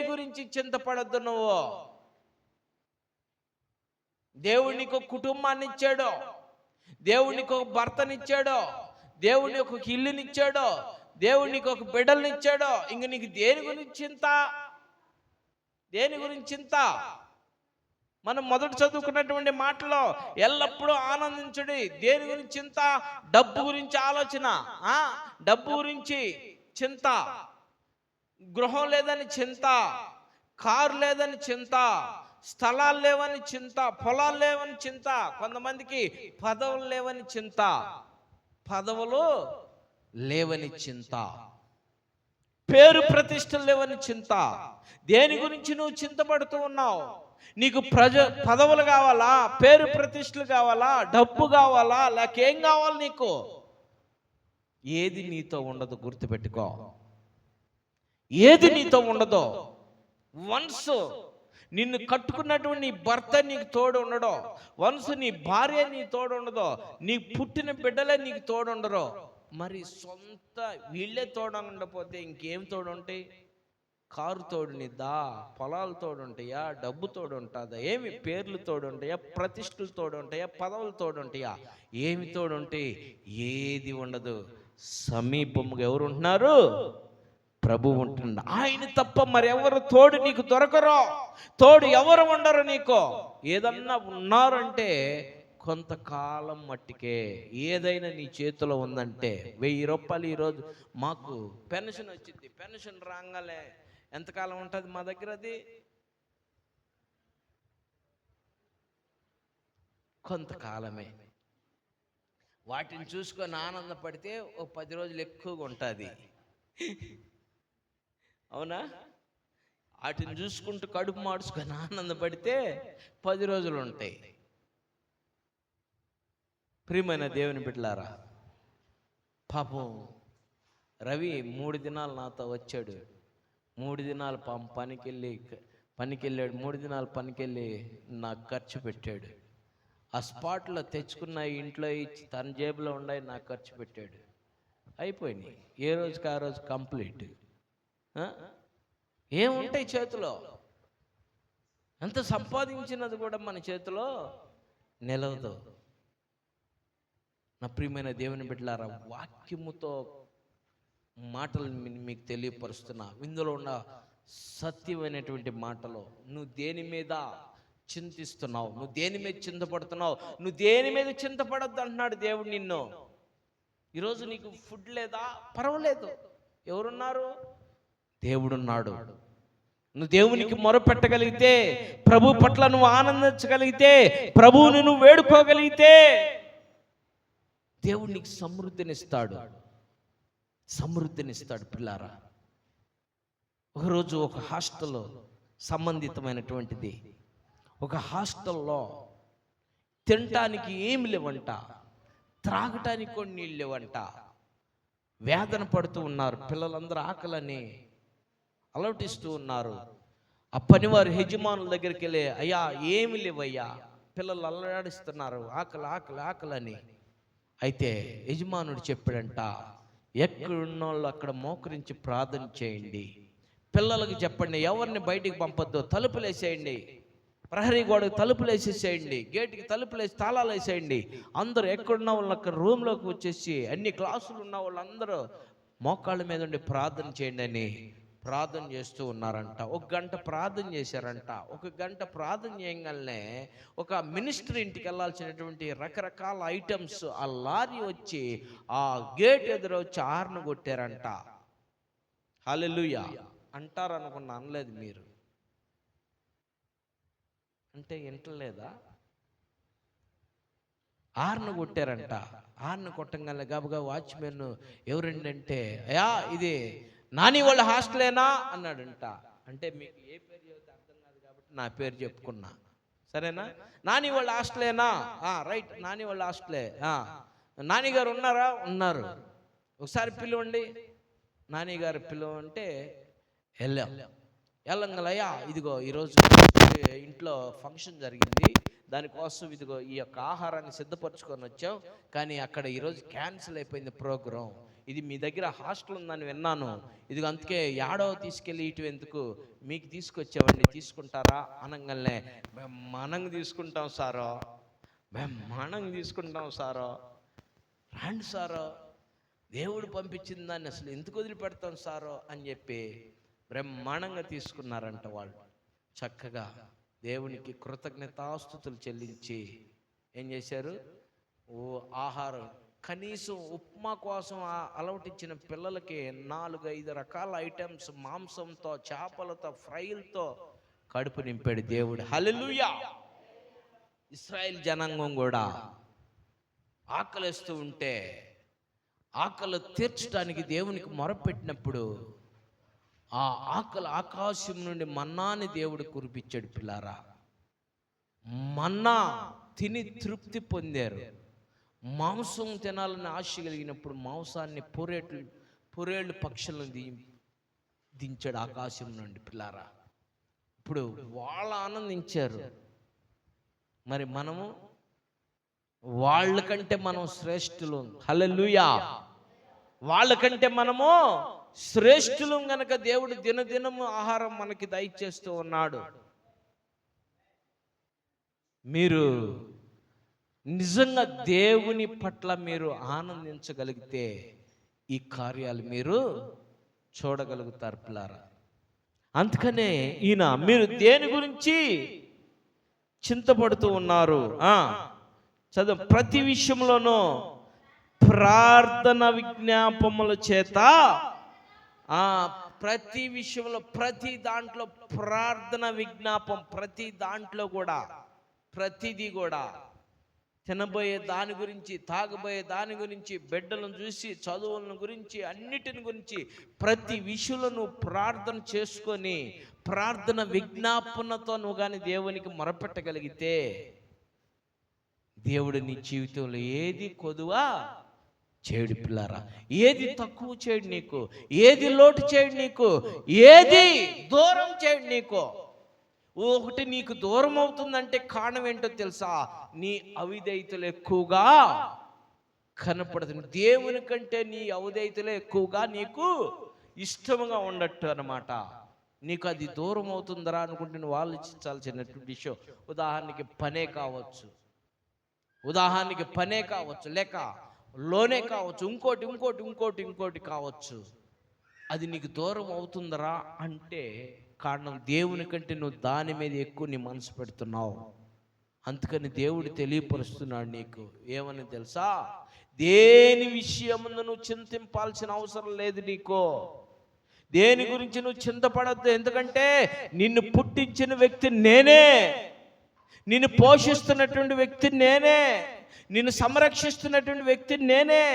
గురించి చింతపడద్దు. నువ్వు దేవుడు నీకు ఒక కుటుంబాన్ని ఇచ్చాడు, దేవుడు నీకు ఒక భర్తనిచ్చాడు, దేవుడు నీకు ఒక ఇల్లునిచ్చాడు, దేవుడు నీకు ఒక బిడ్డలనిచ్చాడు. ఇంక నీకు దేని గురించి చింత? మనం మొదట చదువుకున్నటువంటి మాటలో ఎల్లప్పుడూ ఆనందించుడి. దేని గురించి చింత? డబ్బు గురించి ఆలోచన, డబ్బు గురించి చింత, గృహం లేదని చింత, కారు లేదని చింత, స్థలాలు లేవని చింత, పొలాలు లేవని చింత, కొంతమందికి పదవులు లేవని చింత, పదవులు లేవని చింత, పేరు ప్రతిష్టలు లేవని చింత. దేని గురించి నువ్వు చింతపడుతూ ఉన్నావు? నీకు పదవులు కావాలా, పేరు ప్రతిష్టలు కావాలా, డబ్బు కావాలా, లేక ఏం కావాలి నీకు? ఏది నీతో ఉండదు గుర్తుపెట్టుకో. ఏది నీతో ఉండదో, వన్స్ నిన్ను కట్టుకున్నటువంటి నీ భర్త నీకు తోడు ఉండడో, వన్స్ నీ భార్య నీ తోడు ఉండదో, నీ పుట్టిన బిడ్డలే నీకు తోడు ఉండరో, మరి సొంత వీళ్ళే తోడు ఉండకపోతే ఇంకేం తోడు ఉంటాయి? కారు తోడునిద్దా? పొలాలు తోడు ఉంటాయా? డబ్బు తోడు ఉంటుందా? ఏమి పేర్లు తోడు ఉంటాయా? ప్రతిష్టలు తోడు ఉంటాయా? పదవులు తోడు ఉంటాయా? ఏమి తోడు ఉంటాయి? ఏది ఉండదు. సమీపముగా ఎవరు ఉంటున్నారు? ప్రభు ఉంటున్నాడు. ఆయన తప్ప మరెవరు తోడు నీకు దొరకరు. తోడు ఎవరు ఉండరు నీకు. ఏదన్నా ఉన్నారంటే కొంతకాలం మట్టికే. ఏదైనా నీ చేతిలో ఉందంటే 1000 రూపాయలు ఈరోజు మాకు పెన్షన్ వచ్చింది, పెన్షన్ రాగానే ఎంతకాలం ఉంటుంది మా దగ్గర? అది కొంతకాలమే. వాటిని చూసుకొని ఆనందపడితే ఓ 10 రోజులు ఎక్కువగా ఉంటుంది. అవునా? వాటిని చూసుకుంటూ కడుపు మార్చుకొని ఆనందపడితే 10 రోజులు ఉంటాయి. ప్రియమైన దేవుని బిడ్డలారా, పాపం రవి 3 దినాలు నాతో వచ్చాడు. 3 దినాలు పనికెళ్ళాడు. 3 దినాలు పనికెళ్ళి నాకు ఖర్చు పెట్టాడు. ఆ స్పాట్లో తెచ్చుకున్న ఇంట్లో ఇచ్చి తన జేబులో ఉన్నాయి నాకు ఖర్చు పెట్టాడు. అయిపోయినాయి. ఏ రోజుకి ఆ రోజు కంప్లీట్. ఏముంటాయి చేతిలో? ఎంత సంపాదించినది కూడా మన చేతిలో నిలవదు. నా ప్రియమైన దేవుని బిడ్డలారా, వాక్యముతో మాటలు మీకు తెలియపరుస్తున్నా. ఇందులో ఉన్న సత్యమైనటువంటి మాటలు. నువ్వు దేని మీద చింతిస్తున్నావు? నువ్వు దేని మీద చింతపడుతున్నావు? నువ్వు దేని మీద చింతపడద్దు అంటున్నాడు దేవుడు నిన్ను. ఈరోజు నీకు ఫుడ్ లేదా? పర్వాలేదు. ఎవరున్నారు? దేవుడున్నాడు. నువ్వు దేవునికి మొరపెట్టగలిగితే, ప్రభు పట్ల నువ్వు ఆనందించగలిగితే, ప్రభువుని నువ్వు వేడుకోగలిగితే దేవుడు నీకు సమృద్ధినిస్తాడు. పిల్లారా, ఒకరోజు ఒక హాస్టల్లో సంబంధితమైనటువంటిది, ఒక హాస్టల్లో తినటానికి ఏమి లేవంట, త్రాగటానికి కొన్ని నీళ్ళు లేవంట. వేదన పడుతూ ఉన్నారు పిల్లలందరూ. ఆకలని అలవటిస్తూ ఉన్నారు. ఆ పనివారు యజమానుల దగ్గరికి వెళ్ళి, అయ్యా ఏమి లేవయ్యా, పిల్లలు అల్లడాడిస్తున్నారు, ఆకలని. అయితే యజమానుడు చెప్పాడంట, ఎక్కడున్న వాళ్ళు అక్కడ మోకరించి ప్రార్థన చేయండి. పిల్లలకు చెప్పండి, ఎవరిని బయటికి పంపొద్దు, తలుపులు వేసేయండి, ప్రహరీ గోడకు తలుపులు వేసేసేయండి, గేటుకి తలుపులు వేసి తాళాలు వేసేయండి. అందరూ ఎక్కడున్న వాళ్ళు అక్కడ రూమ్లోకి వచ్చేసి అన్ని క్లాసులు ఉన్న వాళ్ళందరూ మోకాళ్ళ మీద ఉండి ప్రార్థన చేయండి అని ప్రార్థన చేస్తూ ఉన్నారంట. 1 గంట ప్రార్థన చేశారంట. 1 గంట ప్రార్థన చేయగానే ఒక మినిస్టర్ ఇంటికి వెళ్ళాల్సినటువంటి రకరకాల ఐటమ్స్ ఆ లారీ వచ్చి ఆ గేట్ ఎదురు వచ్చి హార్న్ కొట్టారంట. హల్లెలూయా అంటారు అనుకున్నా, అనలేదు మీరు. అంటే వింటలేదా? హార్న్ కొట్టారంట. హార్న్ కొట్టంగానే గబగబా వాచ్మెన్ ఎవరండి అంటే, అయ్యా ఇది నాని వాళ్ళ హాస్టలేనా అన్నాడంట. అంటే మీకు ఏ పేరు చెబితే అర్థం కాదు కాబట్టి నా పేరు చెప్పుకున్నా. సరేనా? నాని వాళ్ళ హాస్టలేనా? రైట్, నాని వాళ్ళ హాస్టలే. నాని గారు ఉన్నారా? ఉన్నారు. ఒకసారి పిలువండి. నాని గారు పిలువంటే వెళ్ళంగలయ్యా, ఇదిగో ఈరోజు ఇంట్లో ఫంక్షన్ జరిగింది, దానికోసం ఇదిగో ఈ యొక్క ఆహారాన్ని సిద్ధపరచుకొని వచ్చాం, కానీ అక్కడ ఈరోజు క్యాన్సిల్ అయిపోయింది ప్రోగ్రాం. ఇది మీ దగ్గర హాస్టల్ ఉందని విన్నాను, ఇదిగో అందుకే యాడో తీసుకెళ్ళి ఇటు ఎందుకు మీకు తీసుకొచ్చామండి, తీసుకుంటారా అనగానే, బ్రహ్మాండంగా తీసుకుంటాం సారో, బ్రహ్మాండంగా తీసుకుంటాం సారో, రాండి సారో, దేవుడు పంపించిన దాన్ని అసలు ఎందుకు వదిలిపెడతాం సారో అని చెప్పి బ్రహ్మాండంగా తీసుకున్నారంట వాళ్ళు. చక్కగా దేవునికి కృతజ్ఞతాస్తుతులు చెల్లించి ఏం చేశారు? ఆహారం, కనీసం ఉప్మా కోసం అలవటించిన పిల్లలకి 4-5 రకాల ఐటమ్స్, మాంసంతో, చేపలతో, ఫ్రైలతో కడుపు నింపాడు దేవుడు. హల్లెలూయా! ఇశ్రాయేల్ జనాంగం కూడా ఆకలిస్తూ ఉంటే ఆకలి తీర్చడానికి దేవునికి మొరపెట్టినప్పుడు ఆ ఆకలి ఆకాశం నుండి మన్నాని దేవుడు కురిపించాడు. పిల్లారా, మన్నా తిని తృప్తి పొందారు. మాంసం తినాలని ఆశ కలిగినప్పుడు మాంసాన్ని పొరేళ్ళు పక్షులను దించాడు ఆకాశం నుండి. పిల్లారా, ఇప్పుడు వాళ్ళు ఆనందించారు, మరి మనము వాళ్ళకంటే మనం శ్రేష్ఠులు. హల్లెలూయా! వాళ్ళకంటే మనము శ్రేష్ఠులు గనక దేవుడు దినదినము ఆహారం మనకి దయచేస్తూ ఉన్నాడు. మీరు నిజంగా దేవుని పట్ల మీరు ఆనందించగలిగితే ఈ కార్యాలు మీరు చూడగలుగుతారు పిల్లారా. అందుకనే ఈయన, మీరు దేని గురించి చింతపడుతూ ఉన్నారు? చదువు, ప్రతి విషయంలోనూ ప్రార్థన విజ్ఞాపముల చేత, ప్రతి విషయంలో, ప్రతి దాంట్లో ప్రార్థన విజ్ఞాపం, ప్రతి దాంట్లో కూడా, ప్రతిదీ కూడా, తినబోయే దాని గురించి, తాగబోయే దాని గురించి, బిడ్డలను చూసి, చదువులను గురించి, అన్నిటిని గురించి, ప్రతి విషయంలో ప్రార్థన చేసుకొని ప్రార్థన విజ్ఞాపనతో నువ్వు కానీ దేవునికి మొరపెట్టగలిగితే దేవుడు నీ జీవితంలో ఏది కొదువా చేయడు పిల్లారా. ఏది తక్కువ చేయడు నీకు, ఏది లోటు చేయడు నీకు, ఏది దూరం చేయడు నీకు. ఒకటి నీకు దూరం అవుతుందంటే కారణం ఏంటో తెలుసా? నీ అవిధేయతలు ఎక్కువగా కనపడుతుంది. దేవుని కంటే నీ అవిధేయతలే ఎక్కువగా నీకు ఇష్టంగా ఉండట్టు అన్నమాట. నీకు అది దూరం అవుతుందరా అనుకుంటే నువ్వు ఆలోచించాల్సినటువంటి విషయం. ఉదాహరణకి పనే కావచ్చు, లేక లోనే కావచ్చు, ఇంకోటి కావచ్చు. అది నీకు దూరం అవుతుందరా అంటే కారణం దేవుని కంటే నువ్వు దాని మీద ఎక్కువ నీ మనసు పెడుతున్నావు. అందుకని దేవుడు తెలియపరుస్తున్నాడు నీకు ఏమని తెలుసా? దేని విషయముందు నువ్వు చింతింపాల్సిన అవసరం లేదు నీకు. దేని గురించి నువ్వు చింతపడద్దు. ఎందుకంటే నిన్ను పుట్టించిన వ్యక్తి నేనే, నిన్ను పోషిస్తున్నటువంటి వ్యక్తి నేనే, నిన్ను సంరక్షిస్తున్నటువంటి వ్యక్తి నేనే,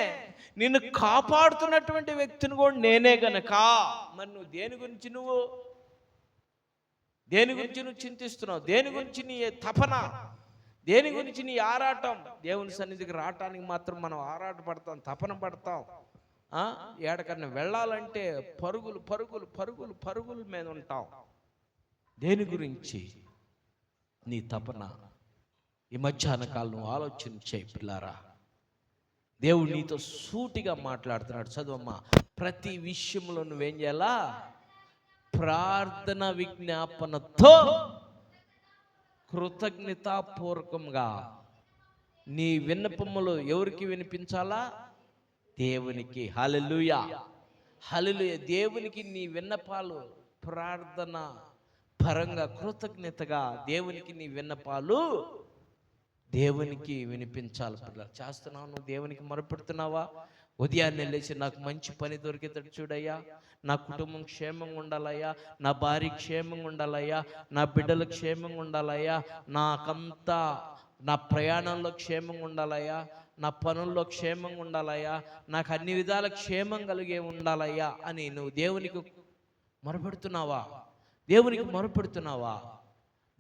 నిన్ను కాపాడుతున్నటువంటి వ్యక్తిని కూడా నేనే గనక మరి నువ్వు దేని గురించి నువ్వు చింతిస్తున్నావు? దేని గురించి నీ తపన, దేని గురించి నీ ఆరాటం? దేవుని సన్నిధికి రావటానికి మాత్రం మనం ఆరాట పడతాం, తపన పడతాం. ఏడకన్నా వెళ్ళాలంటే పరుగులు మీద ఉంటాం. దేని గురించి నీ తపన? ఈ మధ్యాహ్న కాలం ఆలోచన చేయి పిల్లారా. దేవుడు నీతో సూటిగా మాట్లాడుతున్నాడు. చదువమ్మా, ప్రతి విషయంలో నువ్వేం చేయాలా? ప్రార్థన విజ్ఞాపనతో కృతజ్ఞతాపూర్వకంగా నీ విన్నపములు ఎవరికి వినిపించాలా? దేవునికి. హల్లెలూయా, హల్లెలూయా. దేవునికి నీ విన్నపాలు ప్రార్థన పరంగా కృతజ్ఞతగా దేవునికి నీ విన్నపాలు దేవునికి వినిపించాలి. పిల్లలు చేస్తున్నావు, నువ్వు దేవునికి మొరపెడుతున్నావా? ఉదయాన్నే లేచి నాకు మంచి పని దొరికేటట్టు చూడయ్యా, నా కుటుంబం క్షేమంగా ఉండాలయ్యా, నా భార్య క్షేమంగా ఉండాలయ్యా, నా బిడ్డలు క్షేమంగా ఉండాలయ్యా, నాకంతా నా ప్రయాణంలో క్షేమంగా ఉండాలయ్యా, నా పనుల్లో క్షేమంగా ఉండాలయ్యా, నాకు అన్ని విధాల క్షేమం కలిగే ఉండాలయ్యా అని నువ్వు దేవునికి మొరపెడుతున్నావా?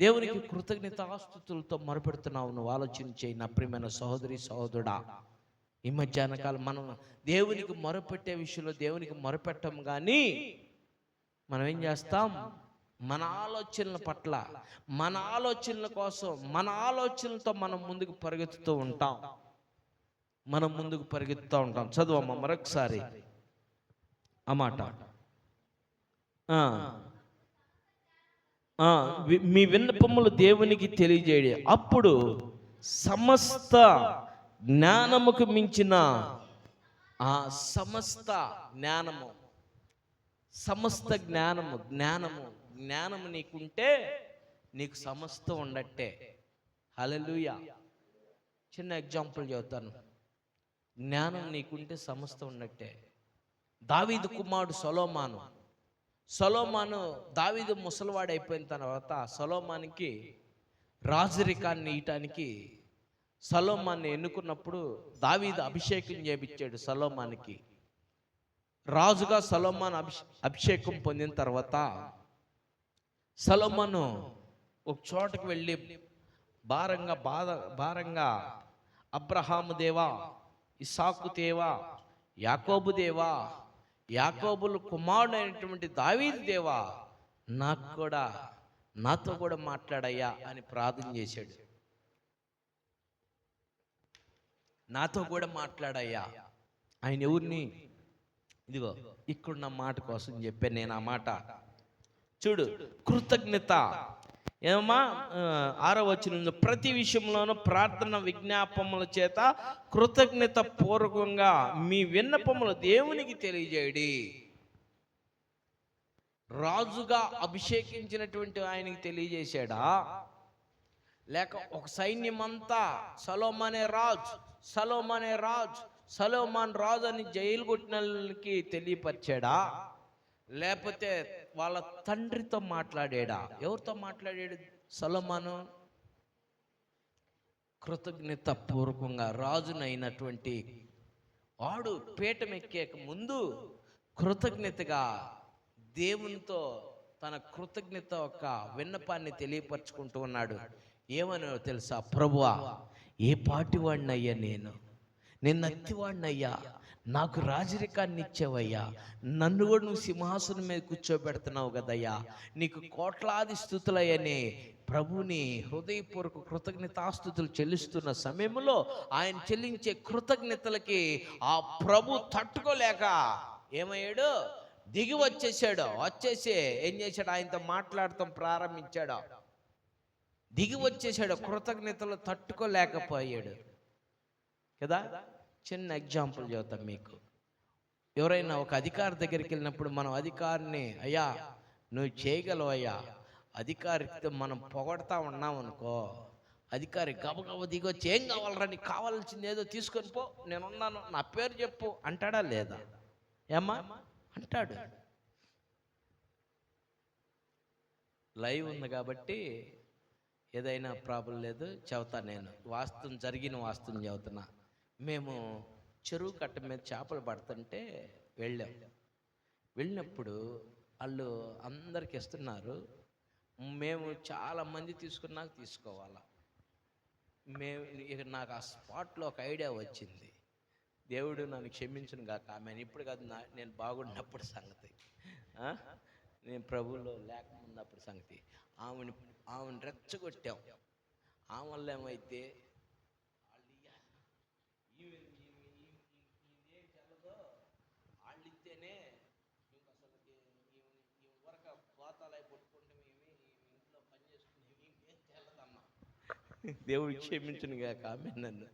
దేవునికి కృతజ్ఞతాస్తుతులతో మొరపెడుతున్నావు. నువ్వు ఆలోచించే నా ప్రియమైన సహోదరి సహోదరుడా, ఈ మధ్యాహ్న కాలం మనం దేవునికి మొరపెట్టే విషయంలో దేవునికి మొరపెట్టం, కానీ మనం ఏం చేస్తాం? మన ఆలోచనల పట్ల, మన ఆలోచనల కోసం, మన ఆలోచనలతో మనం ముందుకు పరిగెత్తుతూ ఉంటాం. చదువమ్మ మరొకసారి ఆ మాట. మీ విన్నపములు దేవునికి తెలియజేయండి, అప్పుడు సమస్త జ్ఞానముకు మించిన ఆ సమస్త జ్ఞానము నీకుంటే నీకు సమస్తం ఉండట్టే. హల్లెలూయా. చిన్న ఎగ్జాంపుల్ చెబుతాను. జ్ఞానం నీకుంటే సమస్తం ఉన్నట్టే. దావీదు కుమారుడు సొలొమోను దావీదు ముసలివాడు అయిపోయిన తర్వాత సొలొమోనుకి రాజరికాన్ని ఇయటానికి సొలొమోను ఎన్నుకున్నప్పుడు దావీదు అభిషేకం చేయించాడు సొలొమోనుకి. రాజుగా సొలొమోను అభిషేకం పొందిన తర్వాత సొలొమోను ఒక చోటకు వెళ్ళి భారంగా అబ్రహాము దేవా, ఇస్సాకు దేవా, యాకోబు దేవా, యాకోబులు కుమారుడు అయినటువంటి దావీదు దేవా, నాతో కూడా మాట్లాడయ్యా అని ప్రార్థన చేశాడు. నాతో కూడా మాట్లాడయ్యా. ఆయన ఎవరిని? ఇదిగో ఇక్కడున్న మాట కోసం చెప్పాను నేను ఆ మాట. చూడు, కృతజ్ఞత. ఏమమ్మా? 6వ వచనంలో ప్రతి విషయంలోనూ ప్రార్థన విజ్ఞాపముల చేత కృతజ్ఞత పూర్వకంగా మీ విన్నపములు దేవునికి తెలియజేయడి. రాజుగా అభిషేకించినటువంటి ఆయనకి తెలియజేశాడా, లేక ఒక సైన్యం అంతా సలోమాన్ రాజు అని జైలు కొట్టినకి తెలియపరిచాడా, లేకపోతే వాళ్ళ తండ్రితో మాట్లాడాడా? ఎవరితో మాట్లాడాడు సొలొమోను? కృతజ్ఞత పూర్వకంగా రాజునైనటువంటి వాడు పీఠం ఎక్కేక ముందు కృతజ్ఞతగా దేవునితో తన కృతజ్ఞత ఒక విన్నపాన్ని తెలియపరచుకుంటూ ఉన్నాడు. ఏమనో తెలుసా? ప్రభువా, ఏ పాటివాడినయ్యా, నేను నత్తివాడినయ్యా, నాకు రాజరికాన్ని ఇచ్చావయ్యా, నన్ను కూడా నువ్వు సింహాసనం మీద కూర్చోబెడుతున్నావు కదయ్యా, నీకు కోట్లాది స్తుతులయ్యని ప్రభుని హృదయపూర్వక కృతజ్ఞతాస్తుతులు చెల్లిస్తున్న సమయంలో ఆయన చెల్లించే కృతజ్ఞతలకి ఆ ప్రభు తట్టుకోలేక ఏమయ్యాడు? దిగి వచ్చేసి ఏం చేశాడు? ఆయనతో మాట్లాడటం ప్రారంభించాడు. దిగి వచ్చేసాడు, కృతజ్ఞతలు తట్టుకోలేకపోయాడు కదా. చిన్న ఎగ్జాంపుల్ చెబుతాం మీకు. ఎవరైనా ఒక అధికారి దగ్గరికి వెళ్ళినప్పుడు మనం అధికారిని, అయ్యా నువ్వు చేయగలవయ్యా, అధికారితో మనం పొగడతా ఉన్నాం అనుకో, అధికారి గబగబ దిగొచ్చి ఏం కావాలరా, నీకు కావాల్సింది ఏదో తీసుకొని పో, నేనున్నాను, నా పేరు చెప్పు అంటాడా లేదా? ఏమ్మా అంటాడు. లైవ్ ఉంది కాబట్టి ఏదైనా ప్రాబ్లం లేదు, చెబుతా. నేను జరిగిన వాస్తవం చెబుతున్నా. మేము చెరువు కట్ట మీద చేపలు పడుతుంటే వెళ్ళినప్పుడు వాళ్ళు అందరికి ఇస్తున్నారు. మేము చాలా మంది తీసుకున్నాక తీసుకోవాలా. నాకు ఆ స్పాట్లో ఒక ఐడియా వచ్చింది. దేవుడు నన్ను క్షమించును గాక. ఆమె ఇప్పుడు కాదు, నేను బాగున్నప్పుడు సంగతి, నేను ప్రభువులో లేకమున్నప్పుడు సంగతి. ఆమెను రెచ్చగొట్టాం. ఆమె వల్ల ఏమైతే వాళ్ళిస్తేనే వరక గోతాలై కొట్టుకుంటే ఇంట్లో పని చేసుకుని ఏం చల్లదమ్మా. దేవుడు క్షమించును గాక ఆమె నన్ను.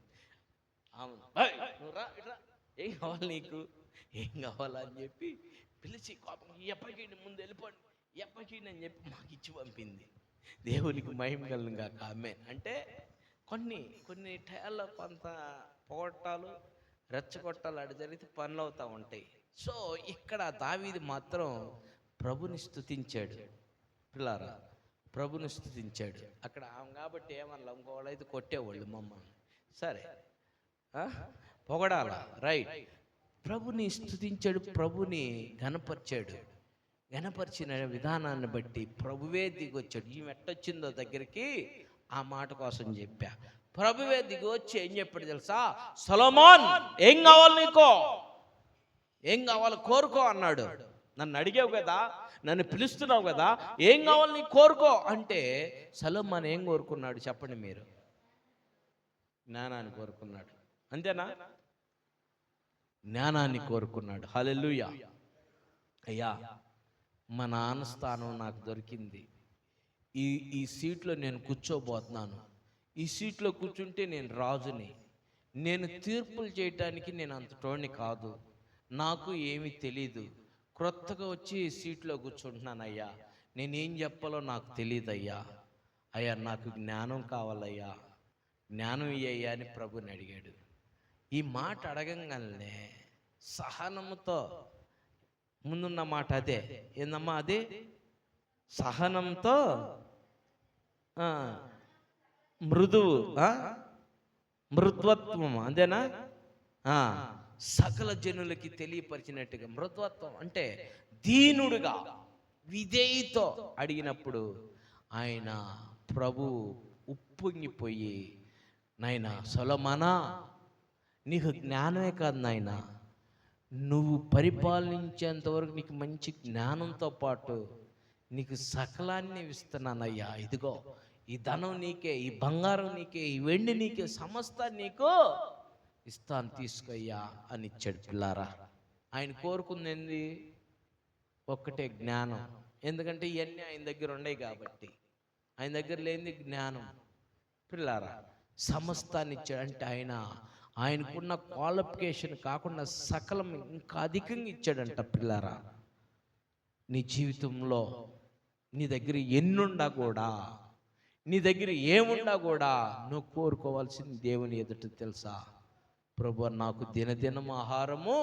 ఏం కావాలి నీకు, ఏం కావాలా అని చెప్పి పిలిచి కోపం ఎప్పటికీ ముందు వెళ్ళిపోండి, ఎప్పటికీ అని చెప్పి మాకు ఇచ్చి పంపింది. దేవునికి మహిమ కలుగును గాక ఆమె. అంటే కొన్ని టైంలో కొంత పొగట్టాలు, రెచ్చగొట్టాలు అటు జరిగితే పనులు అవుతూ ఉంటాయి. సో ఇక్కడ దావీదు మాత్రం ప్రభుని స్తుతించాడు. పిల్లారా, ప్రభుని స్తుతించాడు. అక్కడ కాబట్టి ఏమన్నా ఇంకోళ్ళు అయితే కొట్టేవాళ్ళు మమ్మల్ని. సరే, పొగడాల, రైట్. ప్రభుని స్తుతించాడు, ప్రభుని ఘనపరిచాడు. గణపరిచిన విధానాన్ని బట్టి ప్రభువే దిగొచ్చాడు. ఈమె ఎట్టొచ్చిందో దగ్గరికి ఆ మాట కోసం చెప్పా. ప్రభువే దిగొచ్చి ఏం చెప్పాడు తెలుసా? సొలొమోన్, ఏం కావాలి నీకో, ఏం కావాలి కోరుకో అన్నాడు. నన్ను అడిగావు కదా, నన్ను పిలుస్తున్నావు కదా, ఏం కావాలి నీకు కోరుకో అంటే సొలొమోన్ ఏం కోరుకున్నాడు చెప్పండి మీరు? జ్ఞానాన్ని కోరుకున్నాడు. అంతేనా? జ్ఞానాన్ని కోరుకున్నాడు. హల్లెలూయా. అయ్యా, మా నాన్న స్థానం నాకు దొరికింది. ఈ సీట్లో నేను కూర్చోబోతున్నాను. ఈ సీట్లో కూర్చుంటే నేను రాజుని. నేను తీర్పులు చేయటానికి నేను అంతటోడిని కాదు. నాకు ఏమీ తెలీదు. క్రొత్తగా వచ్చి ఈ సీట్లో కూర్చుంటున్నానయ్యా. నేనేం చెప్పాలో నాకు తెలియదయ్యా. అయ్యా, నాకు జ్ఞానం కావాలయ్యా, జ్ఞానం ఇయ్యయ్యా అని ప్రభుని అడిగాడు. ఈ మాట అడగంగానే సహనంతో, ముందున్న మాట అదే, ఏందమ్మా అదే? సహనంతో మృదువు, మృద్వత్వం, అంతేనా? సకల జనులకి తెలియపరిచినట్టుగా మృద్వత్వం అంటే దీనుడుగా విధేయతో అడిగినప్పుడు ఆయన ప్రభు ఉప్పొంగిపోయి, నాయనా సొలొమోనా, నీకు జ్ఞానమే కాదు నాయనా, నువ్వు పరిపాలించేంత వరకు నీకు మంచి జ్ఞానంతో పాటు నీకు సకలాన్ని ఇస్తున్నానయ్యా. ఇదిగో ఈ ధనం నీకే, ఈ బంగారం నీకే, ఈ వెండి నీకే, సమస్తాన్ని నీకు ఇస్తాను, తీసుకోయ్యా అని ఇచ్చాడు. పిల్లారా, ఆయన కోరుకుంది ఏంది? ఒక్కటే, జ్ఞానం. ఎందుకంటే ఇవన్నీ ఆయన దగ్గర ఉన్నాయి కాబట్టి. ఆయన దగ్గర లేనిది జ్ఞానం. పిల్లారా, సమస్తాన్ని ఇచ్చాడు అంటే ఆయనకున్న క్వాలిఫికేషన్ కాకుండా సకలం ఇంకా అధికంగా ఇచ్చాడంట. పిల్లారా, నీ జీవితంలో నీ దగ్గర ఎన్నుండా కూడా, నీ దగ్గర ఏముండా కూడా నువ్వు కోరుకోవాల్సింది దేవుని ఎదుట తెలుసా? ప్రభు, నాకు దినదినం ఆహారము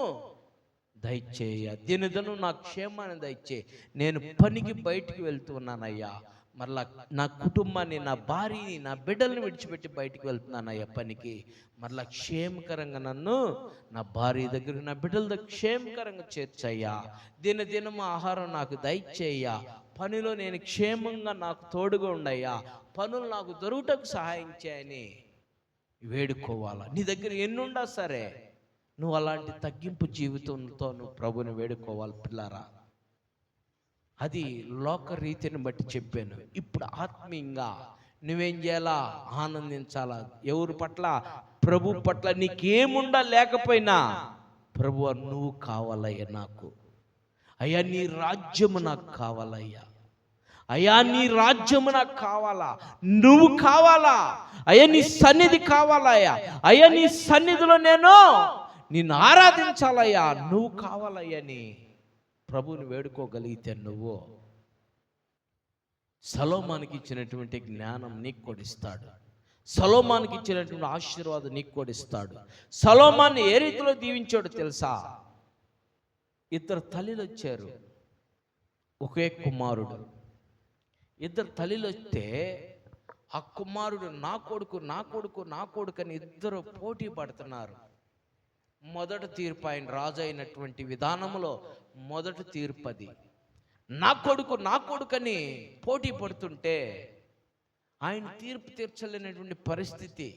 దయచేయ, దినదినం నా క్షేమాన్ని దయచేయి. నేను పనికి బయటికి వెళ్తున్నానయ్యా, మరలా నా కుటుంబాన్ని, నా భార్యని, నా బిడ్డల్ని విడిచిపెట్టి బయటికి వెళ్తున్నానయ్యా పనికి. మరలా క్షేమకరంగా నన్ను నా భార్య దగ్గర, నా బిడ్డల దగ్గర క్షేమకరంగా చేర్చయ్యా. దినదినం ఆహారం నాకు దయచేయ్యా. పనిలో నేను క్షేమంగా నాకు తోడుగా ఉండయ్యా. పనులు నాకు దొరుకుటకు సహాయం చేయని వేడుకోవాలా. నీ దగ్గర ఎన్నుండా సరే నువ్వు అలాంటి తగ్గింపు జీవితంతో నువ్వు ప్రభుని వేడుకోవాలి. పిల్లారా, అది లోక రీతిని బట్టి చెప్పాను. ఇప్పుడు ఆత్మీయంగా నువ్వేం చేయాలా? ఆనందించాలా. ఎవరి పట్ల? ప్రభు పట్ల. నీకేముండా లేకపోయినా ప్రభు నువ్వు కావాలయ్యా నాకు. అయ్యా, నీ రాజ్యము నాకు కావాలయ్యా. అయ్యా, నీ రాజ్యము నాకు కావాలా, నువ్వు కావాలా. అయ్యా, నీ సన్నిధి కావాలయ్యా. అయ్యా, నీ సన్నిధిలో నేను నిన్ను ఆరాధించాలయ్యా, నువ్వు కావాలయ్యని ప్రభువుని వేడుకోగలిగితే నువ్వు సొలొమోనుకి ఇచ్చినటువంటి జ్ఞానం నీకు కూడా ఇస్తాడు. సొలొమోనుకి ఇచ్చినటువంటి ఆశీర్వాదం నీకు కూడా ఇస్తాడు. సొలొమోను ఏ రీతిలో దీవించాడు తెలుసా? ఇద్దరు తల్లిలు వచ్చారు, ఒకే కుమారుడు. ఇద్దరు తల్లిలు వస్తే ఆ కుమారుడు నా కొడుకు, నా కొడుకు, నా కొడుకు అని ఇద్దరు పోటీ పడుతున్నారు. మొదటి తీర్పు ఆయన రాజు అయినటువంటి విధానంలో మొదటి తీర్పు అది. నా కొడుకు, నా కొడుకని పోటీ పడుతుంటే ఆయన తీర్పు తీర్చలేనటువంటి పరిస్థితి,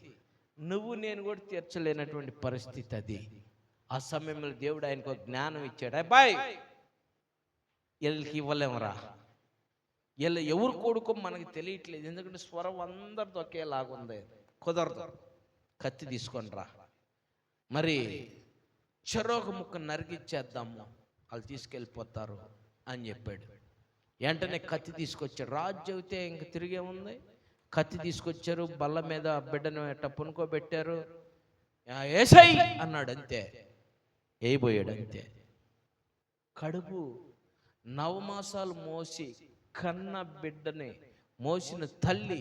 నువ్వు నేను కూడా తీర్చలేనటువంటి పరిస్థితి అది. ఆ సమయంలో దేవుడు ఆయనకు ఒక జ్ఞానం ఇచ్చాడు. అబ్బాయి, వీళ్ళకి ఇవ్వలేమరా, వీళ్ళు ఎవరు కొడుకో మనకి తెలియట్లేదు, ఎందుకంటే స్వరం అందరితో ఒకేలాగుంది, కుదరదు, కత్తి తీసుకొని రా, మరి చెరొక ముక్క నరికిచ్చేద్దాము, వాళ్ళు తీసుకెళ్ళిపోతారు అని చెప్పాడు. వెంటనే కత్తి తీసుకొచ్చాడు. రాజు చెబితే ఇంక తిరిగే ఉంది. కత్తి తీసుకొచ్చారు, బల్ల మీద బిడ్డను ఎట్ట పునుకోబెట్టారు. ఏసై అన్నాడు, అంతే, వేయబోయాడు అంతే. కడుపు 9 మాసాలు మోసి కన్న బిడ్డని మోసిన తల్లి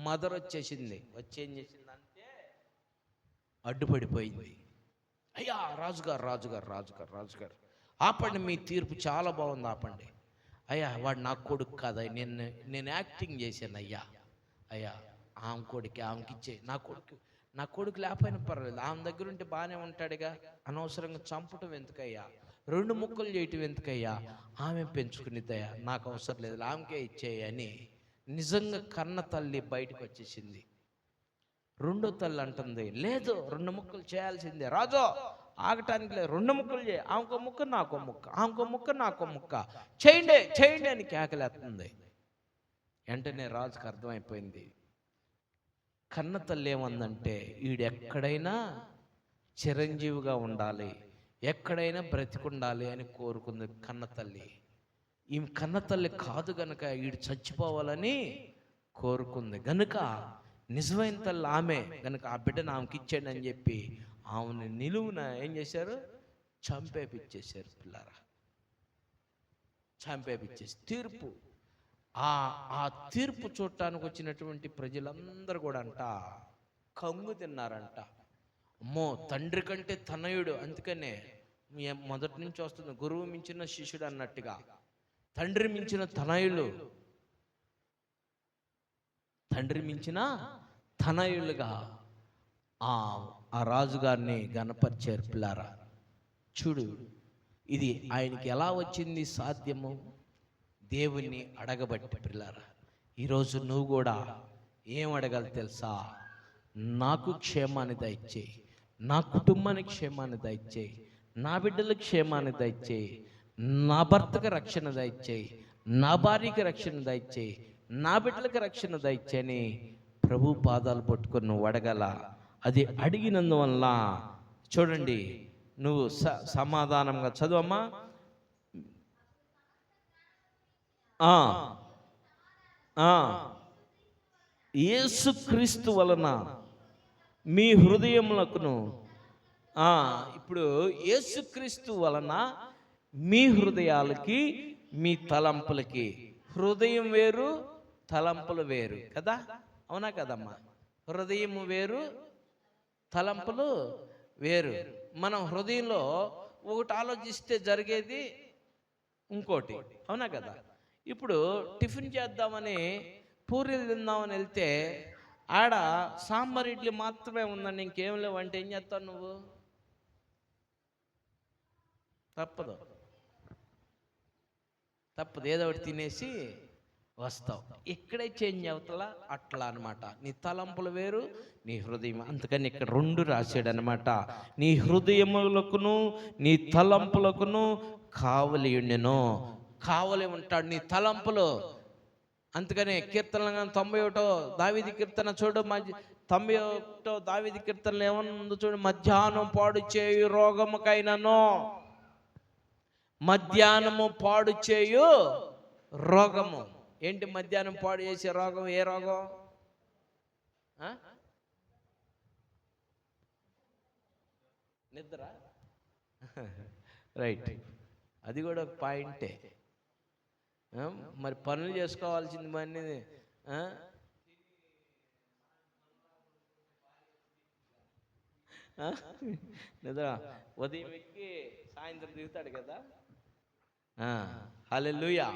మదర్ వచ్చేసింది. వచ్చేం చేసిందంటే అడ్డుపడిపోయింది. అయ్యా, రాజుగారు రాజుగారు రాజుగారు రాజుగారు ఆపండి, మీ తీర్పు చాలా బాగుంది, ఆపండి. అయ్యా, వాడు నా కొడుకు కాదా, నేను యాక్టింగ్ చేశాను అయ్యా. అయ్యా, ఆమె కొడుకు ఆమెకి ఇచ్చే, నా కొడుకు లేకపోయినా పర్వాలేదు, ఆమె దగ్గర ఉంటే బాగానే ఉంటాడుగా, అనవసరంగా చంపటం ఎందుకయ్యా, 2 ముక్కలు చేయటం ఎందుకయ్యా, ఆమె పెంచుకునిద్దయ్యా, నాకు అవసరం లేదు, ఆమెకే ఇచ్చేయి అని నిజంగా కన్న తల్లి బయటకు వచ్చేసింది. రెండో తల్లి అంటుంది, లేదు 2 ముక్కలు చేయాల్సిందే రాజు, ఆగటానికి లేదు, 2 ముక్కలు చేయి, ఆమెకో ముక్క నాకో ముక్క, ఆమెకో ముక్క నాకో ముక్క, చేయండి చేయండి అని కేకలేస్తుంది. వెంటనే రాజుకు అర్థమైపోయింది, కన్న తల్లి ఏమందంటే ఈడెక్కడైనా చిరంజీవిగా ఉండాలి, ఎక్కడైనా బ్రతికుండాలి అని కోరుకుంది కన్న తల్లి. ఈమె కన్న తల్లి కాదు గనుక ఈడు చచ్చిపోవాలని కోరుకుంది గనుక నిజమైన తల్లి ఆమె గనుక ఆ బిడ్డను ఆమెకి ఇచ్చాడు అని చెప్పి ఆమెను నిలువున ఏం చేశారు, చంపేపిచ్చేశారు. పిల్లారా, చంపేపిచ్చేసి తీర్పు, ఆ తీర్పు చూడటానికి వచ్చినటువంటి ప్రజలందరూ కూడా అంట కంగు తిన్నారంట. అమ్మో, తండ్రి కంటే తనయుడు, అందుకనే మొదటి నుంచి వస్తుంది గురువు మించిన శిష్యుడు అన్నట్టుగా, తండ్రి మించిన తనయులు, తండ్రి మించిన తనయులుగా ఆ రాజుగారిని గణపరిచారు. పిల్లారా చూడు, ఇది ఆయనకి ఎలా వచ్చింది సాధ్యము, దేవుణ్ణి అడగబట్టి. పిల్లారా, ఈరోజు నువ్వు కూడా ఏం అడగాలి తెలుసా, నాకు క్షేమాన్ని దయచేయి, నా కుటుంబానికి క్షేమాన్ని దయచేయి, నా బిడ్డలకు క్షేమాన్ని దయచేయి, నా భర్తకు రక్షణ దయచేయి, నా భార్యకి రక్షణ దయచేయి, నా బిడ్డలకు రక్షణ దయచేయని ప్రభు పాదాలు పట్టుకొని నువ్వు అడగల. అది అడిగినందువల్ల చూడండి, నువ్వు సమాధానంగా చదువమ్మా. యేసుక్రీస్తు వలన మీ హృదయములకును, ఇప్పుడు యేసుక్రీస్తు వలన మీ హృదయాలకి, మీ తలంపులకి, హృదయం వేరు తలంపులు వేరు కదా, అవునా కదమ్మా? హృదయం వేరు తలంపులు వేరు. మనం హృదయంలో ఒకటి ఆలోచిస్తే జరిగేది ఇంకోటి, అవునా కదా? ఇప్పుడు టిఫిన్ చేద్దామని పూరీలు తిందామని వెళ్తే ఆడ సాంబార్ ఇడ్లీ మాత్రమే ఉందండి, ఇంకేం లేవు అంటే ఏం చేస్తావు నువ్వు? తప్పదు, ఏదో ఒకటి తినేసి వస్తావు. ఇక్కడే చేంజ్ అవుతలా, అట్లా అనమాట. నీ తలంపులు వేరు, నీ హృదయం. అందుకని ఇక్కడ 2 రాశాడు అనమాట, నీ హృదయములకును నీ తలంపులకును కావలి ఉండెను. కావలి ఉంటాడు నీ తలంపులు. అందుకనే కీర్తన 91 దావీదు కీర్తన చూడు, 91 దావీదు కీర్తనలు ఏమన్నా చూడు, మధ్యాహ్నం పాడు చేయు రోగముకైనను, మధ్యాహ్నము పాడు చేయు రోగము. ఏంటి మధ్యాహ్నం పాడు చేసే రోగం? ఏ రోగం? నిద్ర. రైట్, అది కూడా ఒక పాయింటే. మరి పనులు చేసుకోవాల్సింది మరి నిద్ర. ఉదయం ఎక్కి సాయంత్రం దిగుతాడు కదా. హల్లెలూయా.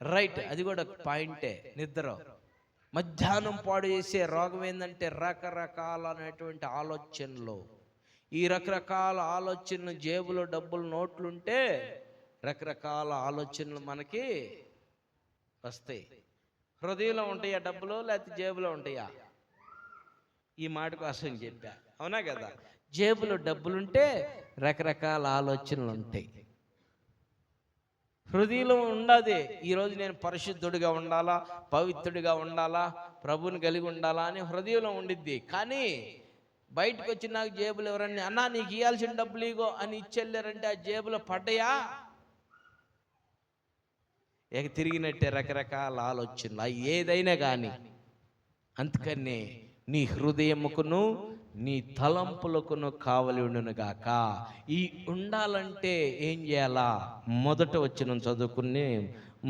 రైట్, అది కూడా ఒక పాయింటే, నిద్ర. మధ్యాహ్నం పాడు చేసే రోగం ఏంటంటే రకరకాలైనటువంటి ఆలోచనలు. ఈ రకరకాల ఆలోచనలు, జేబులో డబ్బులు నోట్లుంటే రకరకాల ఆలోచనలు మనకి వస్తాయి. హృదయంలో ఉంటాయా డబ్బులు, లేకపోతే జేబులో ఉంటాయా? ఈ మాట కోసం చెప్పా, అవునా కదా? జేబులో డబ్బులుంటే రకరకాల ఆలోచనలు ఉంటాయి. హృదయంలో ఉండదు, ఈరోజు నేను పరిశుద్ధుడిగా ఉండాలా, పవిత్రుడిగా ఉండాలా, ప్రభుని కలిగి ఉండాలా అని హృదయంలో ఉండిద్ది. కానీ బయటకు వచ్చి నాకు జేబులు ఎవరన్నా, అన్నా నీకు ఇవ్వాల్సిన డబ్బులు ఇగో అని ఇచ్చెళ్ళారంటే ఆ జేబులో పడ్డాయా? ఇక తిరిగినట్టే రకరకాల ఆలోచనలు, అవి ఏదైనా కానీ. అందుకనే నీ హృదయముకును నీ తలంపులకును కావలి ఉండునుగాక. ఈ ఉండాలంటే ఏం చేయాలా? మొదట వచనం చదువుకుని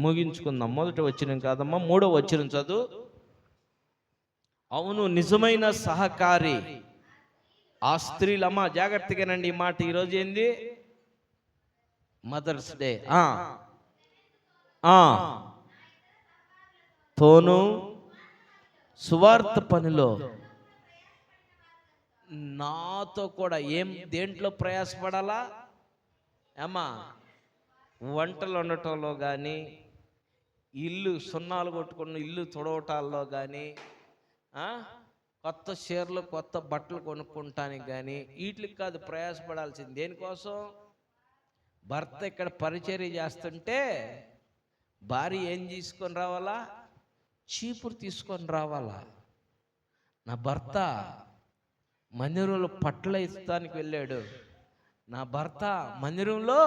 ముగించుకుందాం. మొదట వచనం కాదమ్మా, 3వ వచనం చదువు. అవును, నిజమైన సహకారి ఆ స్త్రీలమ్మా, జాగ్రత్తగానండి ఈ మాట. ఈరోజు ఏంది? Mother's day. తోను సువార్త పనిలో నాతో కూడా దేంట్లో ప్రయాసపడాలా? ఏమ్మా, వంటలు వండటంలో కానీ, ఇల్లు సున్నాలు కొట్టుకున్న ఇల్లు తుడవటాల్లో కానీ, కొత్త చీరలు కొత్త బట్టలు కొనుక్కుంటానికి కానీ వీటికి కాదు ప్రయాసపడాల్సింది. దేనికోసం? భర్త ఇక్కడ పరిచర్య చేస్తుంటే భార్య ఏం తీసుకొని రావాలా? చీపురు తీసుకొని రావాలా. నా భర్త మందిరంలో పట్ల ఇస్తానికి వెళ్ళాడు, నా భర్త మందిరంలో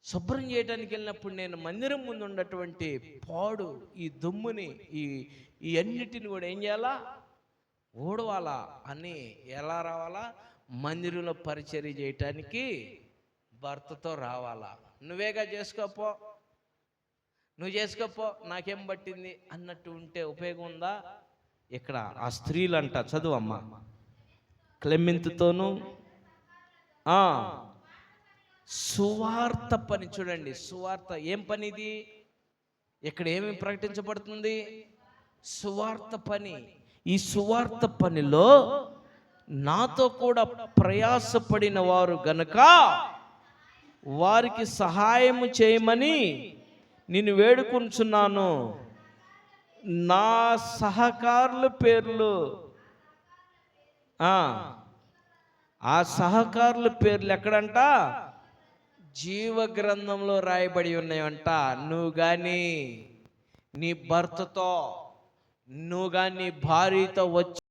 శుభ్రం చేయడానికి వెళ్ళినప్పుడు నేను మందిరం ముందు ఉన్నటువంటి పాడు ఈ దుమ్ముని ఈ అన్నిటిని కూడా ఏం చేయాలా? ఊడవాలా అని. ఎలా రావాలా? మందిరంలో పరిచర్య చేయటానికి భర్తతో రావాలా. నువ్వేగా చేసుకోపో, నువ్వు చేసుకోపో, నాకేం పట్టింది అన్నట్టు ఉంటే ఉపయోగం ఉందా? ఇక్కడ ఆ స్త్రీలంట, చదువమ్మా, క్లెమెంతుతోనూ సువార్త పని. చూడండి, సువార్త ఏం పని ఇది? ఇక్కడ ఏమి ప్రకటించబడుతుంది? సువార్త పని. ఈ సువార్త పనిలో నాతో కూడా ప్రయాసపడిన వారు గనుక వారికి సహాయము చేయమని నేను వేడుకుంటున్నాను. నా సహకారుల పేర్లు, ఆ సహకారుల పేర్లు ఎక్కడంట? జీవ గ్రంథంలో రాయబడి ఉన్నాయంట. నువ్వు కానీ నీ భర్తతో, నువ్వు కానీ భార్యతో వచ్చి